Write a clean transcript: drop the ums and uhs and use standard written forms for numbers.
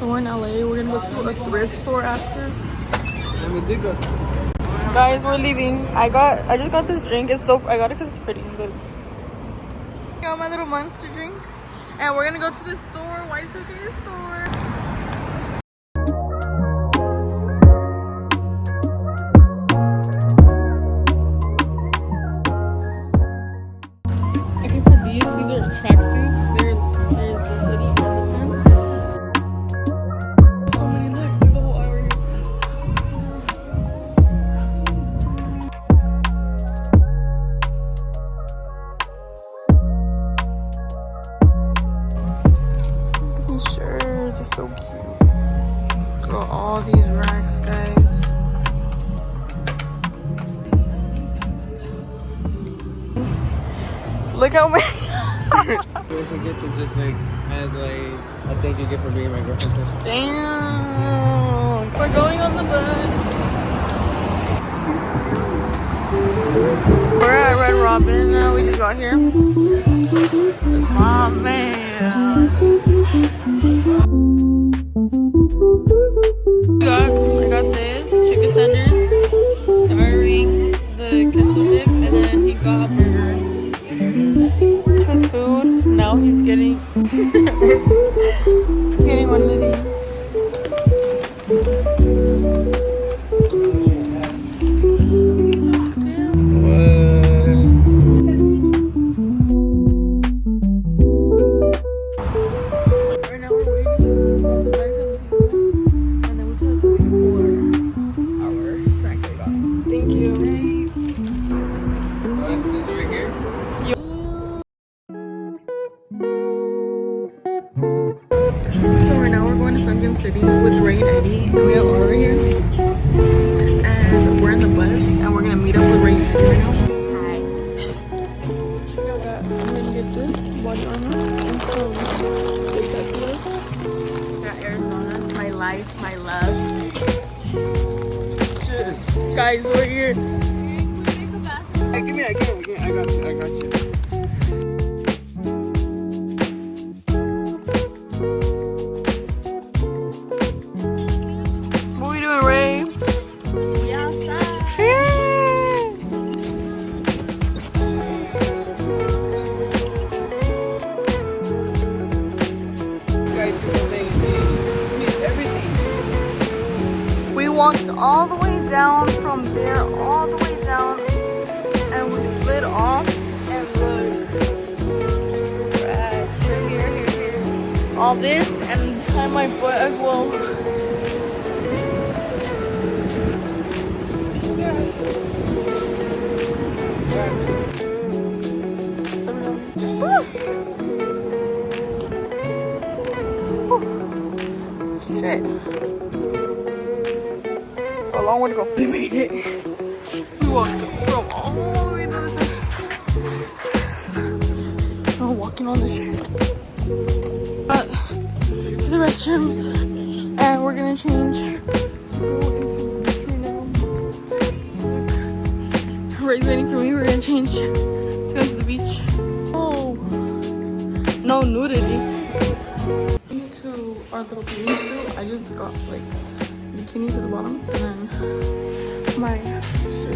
So we're in LA. We're gonna go to a thrift store after. And we did go. Guys, we're leaving. I just got this drink. I got it because it's pretty. But I got my little monster drink, and we're gonna go to the store, Y2K store. Okay, for these are tracksuits. There's the hoodie and the pants. So many, look, the whole aisle right here. Look at these shirts, they're so cute. Look at all these racks, guys. Look how many. So we should get to just like as like a thank you gift for being my girlfriend. Damn. We're going on the bus. We're at Red Robin now. We just got here. Oh man. I got this chicken tenders, the rings, the ketchup dip, and then he got a burger. With food. Now he's getting he's getting one of these. Right now we're waiting to buy something, and then we just have to wait for our snacks. Thank you. Is it right here? So right now we're going to Sunken City with Ray and Eddie, and we have Aura here. And we're in the bus, and we're gonna meet up with Ray and Eddie right now. Hi. I'm gonna get this body armor and some spectacular. Got Arizona, my life, my love. Guys, we're here. Hey, give me that. I got you. What are we doing, Ray? Yeah, outside. We walked all the way down from there, all the way down, and we slid off. And look, scratch right here. All this, and behind my butt as well. Shit. A long way to go. We made it. We walked from all the way to the other side. We're walking on the shit. To the restrooms. And we're gonna change. Ray's waiting for me. We're gonna change to go to the beach. Oh, no nudity. To our little bathing suit. I just got like bikini to the bottom, and then my shirt